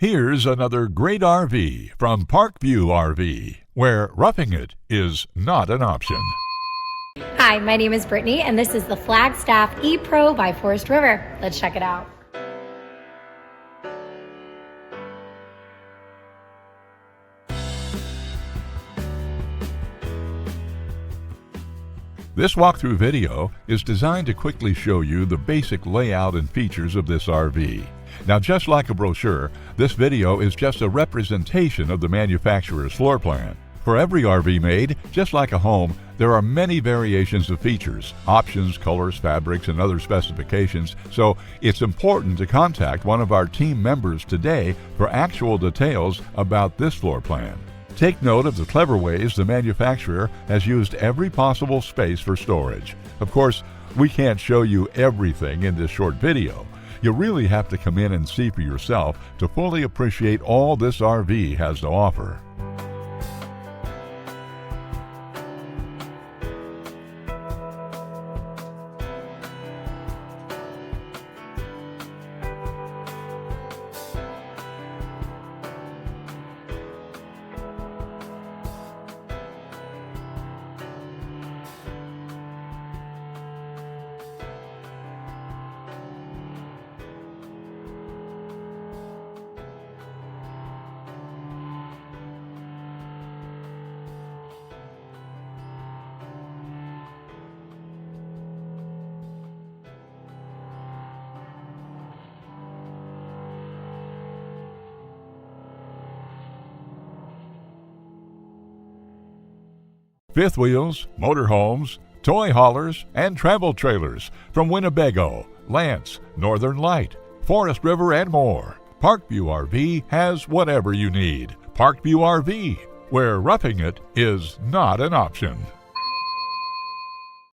Here's another great RV from Parkview RV, where roughing it is not an option. Hi, my name is Brittany, and this is the Flagstaff E-Pro by Forest River. Let's check it out. This walkthrough video is designed to quickly show you the basic layout and features of this RV. Now, just like a brochure, this video is just a representation of the manufacturer's floor plan. For every RV made, just like a home, there are many variations of features, options, colors, fabrics, and other specifications, so it's important to contact one of our team members today for actual details about this floor plan. Take note of the clever ways the manufacturer has used every possible space for storage. Of course, we can't show you everything in this short video. You really have to come in and see for yourself to fully appreciate all this RV has to offer. Fifth wheels, motorhomes, toy haulers, and travel trailers from Winnebago, Lance, Northern Light, Forest River, and more. Parkview RV has whatever you need. Parkview RV, where roughing it is not an option.